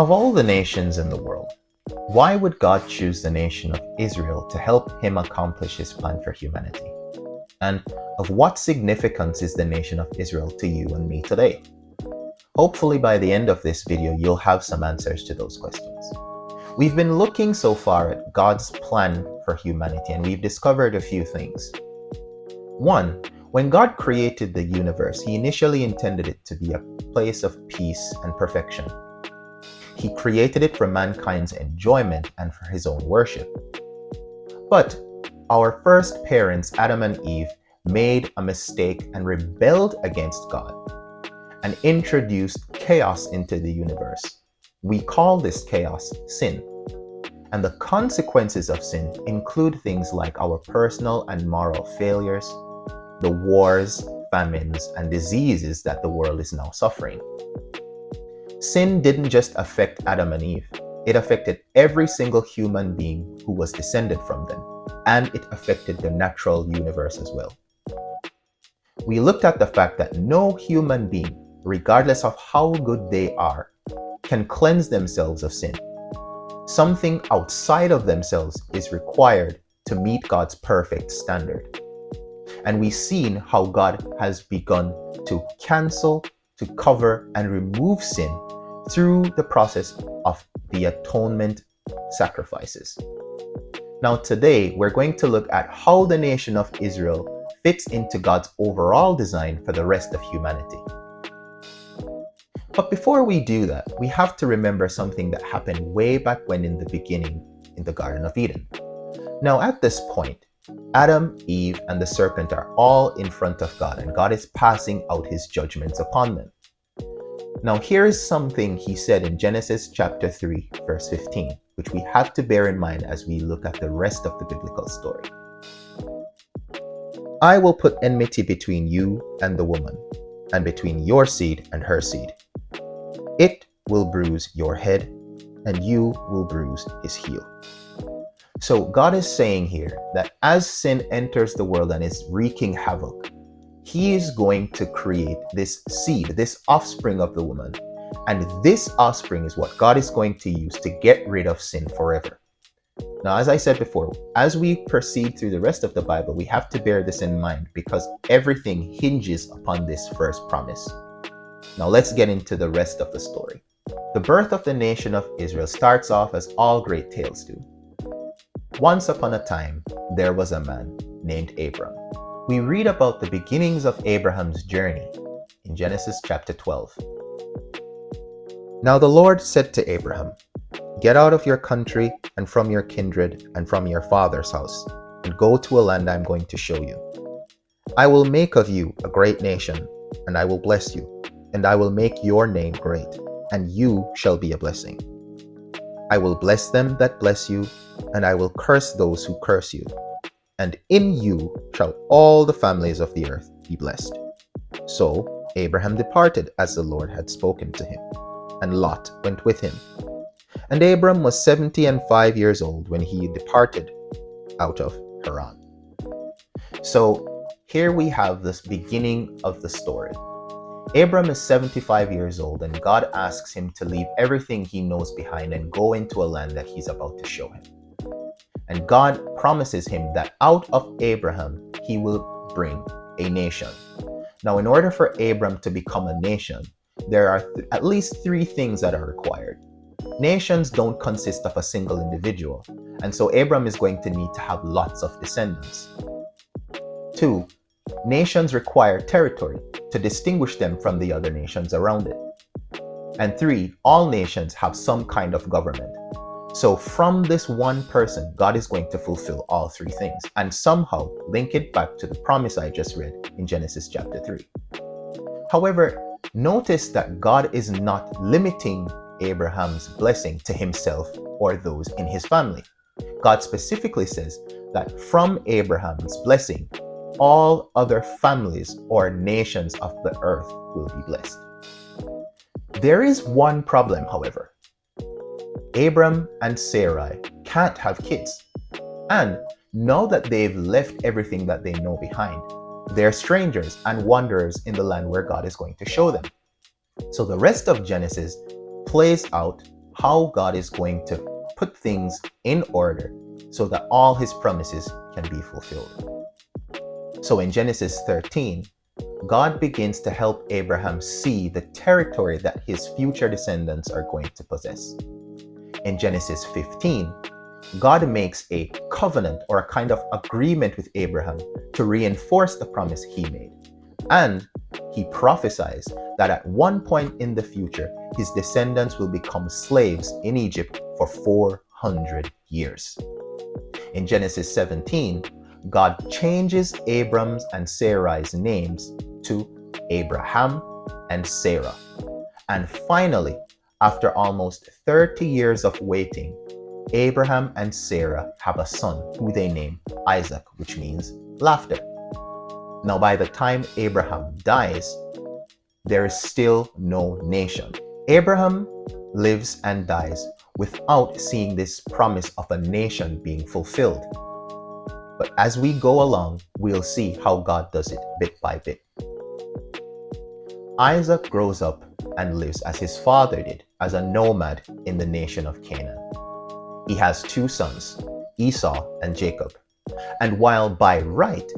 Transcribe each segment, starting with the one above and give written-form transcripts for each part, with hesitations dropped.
Of all the nations in the world, why would God choose the nation of Israel to help him accomplish his plan for humanity? And of what significance is the nation of Israel to you and me today? Hopefully by the end of this video, you'll have some answers to those questions. We've been looking so far at God's plan for humanity, and we've discovered a few things. One, when God created the universe, he initially intended it to be a place of peace and perfection. He created it for mankind's enjoyment and for his own worship. But our first parents, Adam and Eve, made a mistake and rebelled against God and introduced chaos into the universe. We call this chaos sin. And the consequences of sin include things like our personal and moral failures, the wars, famines, and diseases that the world is now suffering. Sin didn't just affect Adam and Eve, it affected every single human being who was descended from them, and it affected the natural universe as well. We looked at the fact that no human being, regardless of how good they are, can cleanse themselves of sin. Something outside of themselves is required to meet God's perfect standard. And we've seen how God has begun to cancel, to cover, and remove sin through the process of the atonement sacrifices. Now today, we're going to look at how the nation of Israel fits into God's overall design for the rest of humanity. But before we do that, we have to remember something that happened way back when in the beginning in the Garden of Eden. Now at this point, Adam, Eve, and the serpent are all in front of God, and God is passing out his judgments upon them. Now here is something he said in Genesis chapter 3, verse 15, which we have to bear in mind as we look at the rest of the biblical story. I will put enmity between you and the woman, and between your seed and her seed. It will bruise your head, and you will bruise his heel. So God is saying here that as sin enters the world and is wreaking havoc, he is going to create this seed, this offspring of the woman. And this offspring is what God is going to use to get rid of sin forever. Now, as I said before, as we proceed through the rest of the Bible, we have to bear this in mind because everything hinges upon this first promise. Now let's get into the rest of the story. The birth of the nation of Israel starts off as all great tales do. Once upon a time, there was a man named Abram. We read about the beginnings of Abraham's journey in Genesis chapter 12. Now the Lord said to Abraham, "Get out of your country and from your kindred and from your father's house, and go to a land I am going to show you. I will make of you a great nation, and I will bless you, and I will make your name great, and you shall be a blessing. I will bless them that bless you, and I will curse those who curse you. And in you shall all the families of the earth be blessed." So Abraham departed as the Lord had spoken to him, and Lot went with him. And Abram was 75 years old when he departed out of Haran. So here we have this beginning of the story. Abram is 75 years old, and God asks him to leave everything he knows behind and go into a land that he's about to show him. And God promises him that out of Abraham, he will bring a nation. Now, in order for Abram to become a nation, there are at least three things that are required. Nations don't consist of a single individual, and so Abram is going to need to have lots of descendants. 2, nations require territory to distinguish them from the other nations around it. And 3, all nations have some kind of government. So from this one person, God is going to fulfill all three things and somehow link it back to the promise I just read in Genesis chapter 3. However, notice that God is not limiting Abraham's blessing to himself or those in his family. God specifically says that from Abraham's blessing, all other families or nations of the earth will be blessed. There is one problem, however. Abram and Sarai can't have kids. And now that they've left everything that they know behind, they're strangers and wanderers in the land where God is going to show them. So the rest of Genesis plays out how God is going to put things in order so that all his promises can be fulfilled. So in Genesis 13, God begins to help Abraham see the territory that his future descendants are going to possess. In Genesis 15, God makes a covenant or a kind of agreement with Abraham to reinforce the promise he made. And he prophesies that at one point in the future, his descendants will become slaves in Egypt for 400 years. In Genesis 17, God changes Abram's and Sarai's names to Abraham and Sarah. And finally, after almost 30 years of waiting, Abraham and Sarah have a son who they name Isaac, which means laughter. Now, by the time Abraham dies, there is still no nation. Abraham lives and dies without seeing this promise of a nation being fulfilled. But as we go along, we'll see how God does it bit by bit. Isaac grows up and lives as his father did, as a nomad in the nation of Canaan. He has two sons, Esau and Jacob. And while by right,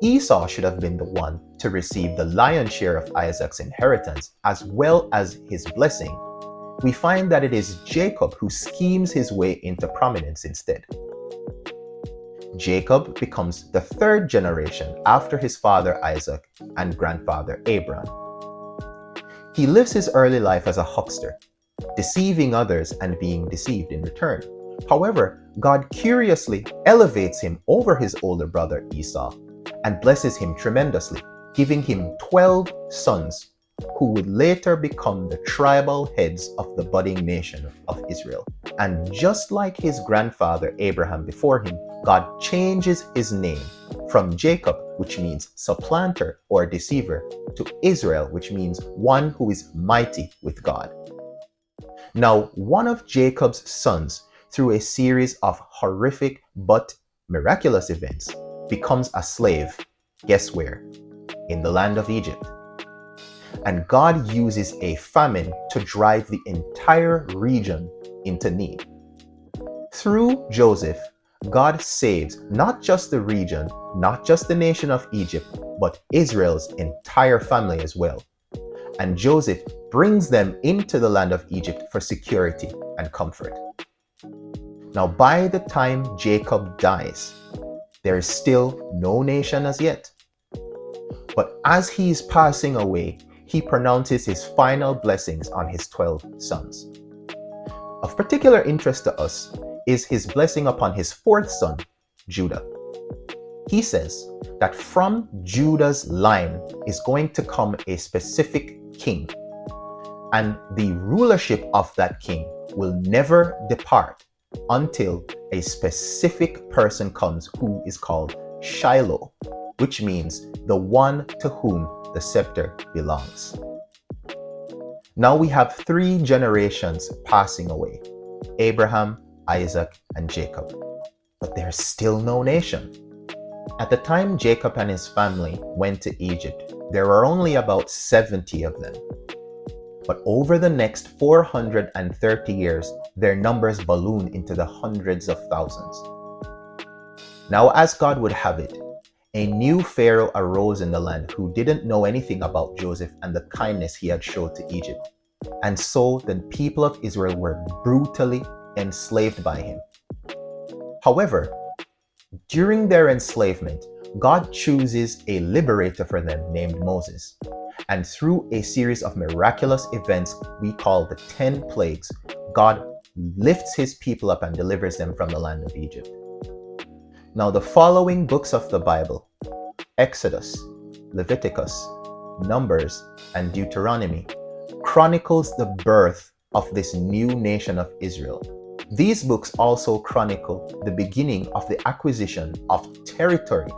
Esau should have been the one to receive the lion's share of Isaac's inheritance as well as his blessing, we find that it is Jacob who schemes his way into prominence instead. Jacob becomes the third generation after his father Isaac and grandfather Abraham. He lives his early life as a huckster, deceiving others and being deceived in return. However, God curiously elevates him over his older brother Esau and blesses him tremendously, giving him 12 sons who would later become the tribal heads of the budding nation of Israel. And just like his grandfather Abraham before him, God changes his name from Jacob, which means supplanter or deceiver, to Israel, which means one who is mighty with God. Now, one of Jacob's sons, through a series of horrific but miraculous events, becomes a slave. Guess where? In the land of Egypt. And God uses a famine to drive the entire region into need. Through Joseph, God saves not just the region, not just the nation of Egypt, but Israel's entire family as well. And Joseph brings them into the land of Egypt for security and comfort. Now, by the time Jacob dies, there is still no nation as yet. But as he is passing away, he pronounces his final blessings on his 12 sons. Of particular interest to us is his blessing upon his fourth son, Judah. He says that from Judah's line is going to come a specific king, and the rulership of that king will never depart until a specific person comes who is called Shiloh, which means the one to whom the scepter belongs. Now we have 3 generations passing away: Abraham, Isaac, and Jacob. But there's still no nation. At the time Jacob and his family went to Egypt, there were only about 70 of them. But over the next 430 years, their numbers balloon into the hundreds of thousands. Now, as God would have it, a new Pharaoh arose in the land who didn't know anything about Joseph and the kindness he had showed to Egypt. And so the people of Israel were brutally enslaved by him. However, during their enslavement, God chooses a liberator for them named Moses. And through a series of miraculous events we call the 10 plagues, God lifts his people up and delivers them from the land of Egypt. Now, the following books of the Bible, Exodus, Leviticus, Numbers, and Deuteronomy, chronicles the birth of this new nation of Israel. These books also chronicle the beginning of the acquisition of territories.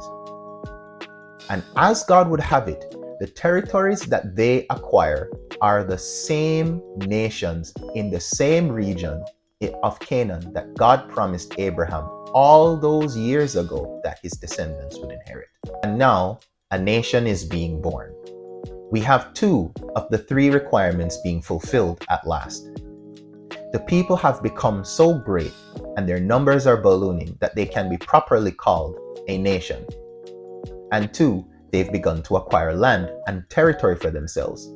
And as God would have it, the territories that they acquire are the same nations in the same region of Canaan that God promised Abraham all those years ago that his descendants would inherit. And now a nation is being born. We have 2 of the 3 requirements being fulfilled at last. The people have become so great and their numbers are ballooning that they can be properly called a nation. And two, they've begun to acquire land and territory for themselves,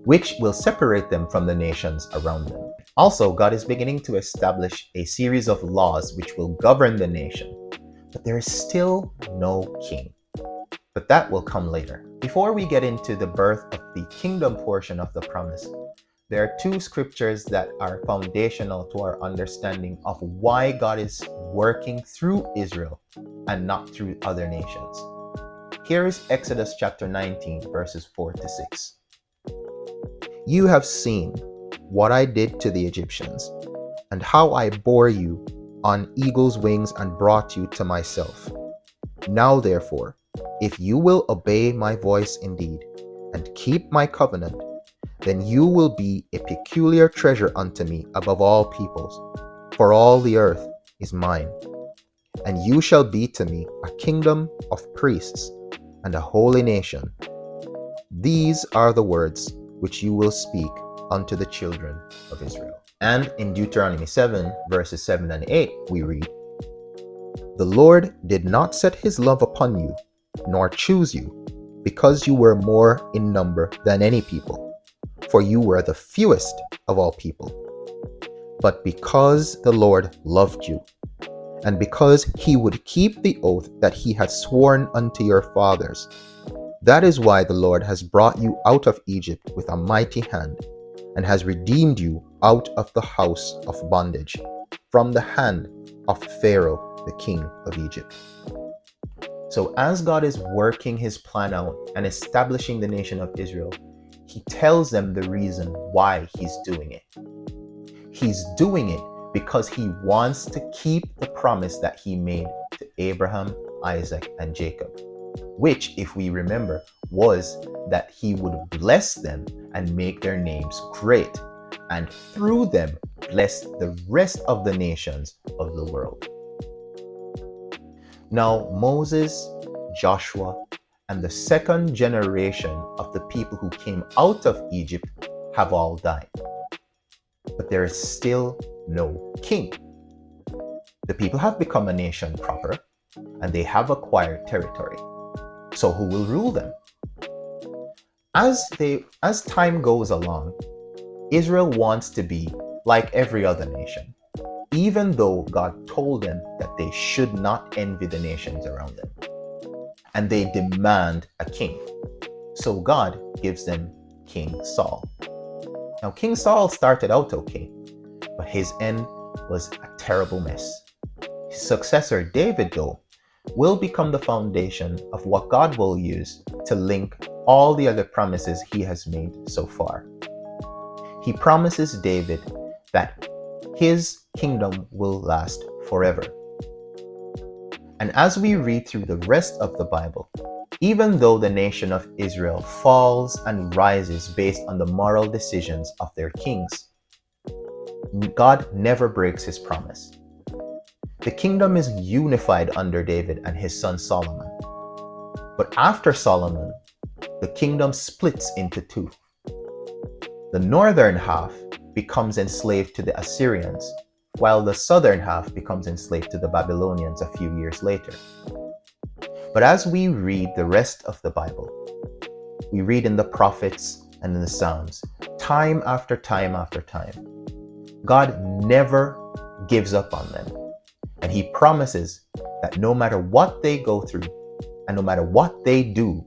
which will separate them from the nations around them. Also, God is beginning to establish a series of laws which will govern the nation, but there is still no king. But that will come later. Before we get into the birth of the kingdom portion of the promise, there are two scriptures that are foundational to our understanding of why God is working through Israel and not through other nations. Here is Exodus chapter 19, verses 4 to 6. You have seen what I did to the Egyptians, and how I bore you on eagle's wings and brought you to myself. Now therefore, if you will obey my voice indeed, and keep my covenant, then you will be a peculiar treasure unto me above all peoples, for all the earth is mine. And you shall be to me a kingdom of priests and a holy nation. These are the words which you will speak unto the children of Israel. And in Deuteronomy 7, verses 7 and 8, we read, The Lord did not set his love upon you, nor choose you, because you were more in number than any people, for you were the fewest of all people, but because the Lord loved you, and because he would keep the oath that he had sworn unto your fathers. That is why the Lord has brought you out of Egypt with a mighty hand, and has redeemed you out of the house of bondage, from the hand of Pharaoh, the king of Egypt. So as God is working his plan out and establishing the nation of Israel, he tells them the reason why he's doing it. He's doing it because he wants to keep the promise that he made to Abraham, Isaac, and Jacob, which, if we remember, was that he would bless them and make their names great, and through them bless the rest of the nations of the world. Now, Moses, Joshua, and the second generation of the people who came out of Egypt have all died. But there is still no king. The people have become a nation proper, and they have acquired territory. So who will rule them? As time goes along, Israel wants to be like every other nation, even though God told them that they should not envy the nations around them. And they demand a king. So God gives them King Saul. Now, King Saul started out okay, but his end was a terrible mess. His successor, David, though, will become the foundation of what God will use to link all the other promises he has made so far. He promises David that his kingdom will last forever. And as we read through the rest of the Bible, even though the nation of Israel falls and rises based on the moral decisions of their kings, God never breaks his promise. The kingdom is unified under David and his son Solomon. But after Solomon, the kingdom splits into two. The northern half becomes enslaved to the Assyrians, while the southern half becomes enslaved to the Babylonians a few years later. But as we read the rest of the Bible, we read in the prophets and in the Psalms, time after time after time, God never gives up on them. And he promises that no matter what they go through and no matter what they do,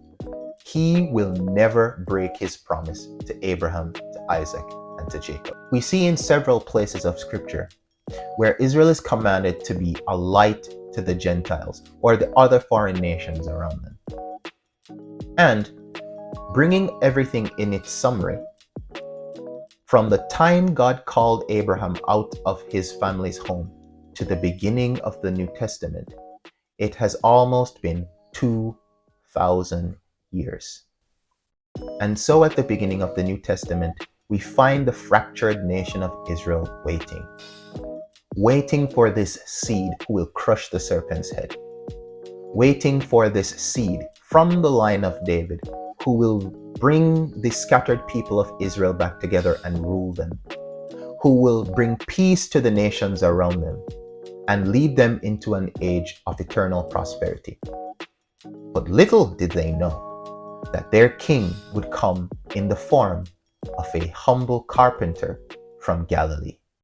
he will never break his promise to Abraham, to Isaac, and to Jacob. We see in several places of scripture where Israel is commanded to be a light to the Gentiles or the other foreign nations around them. And bringing everything in its summary, from the time God called Abraham out of his family's home to the beginning of the New Testament, it has almost been 2,000 years. And so at the beginning of the New Testament, we find the fractured nation of Israel waiting for this seed who will crush the serpent's head, waiting for this seed from the line of David who will bring the scattered people of Israel back together and rule them, who will bring peace to the nations around them and lead them into an age of eternal prosperity. But little did they know that their king would come in the form of a humble carpenter from Galilee.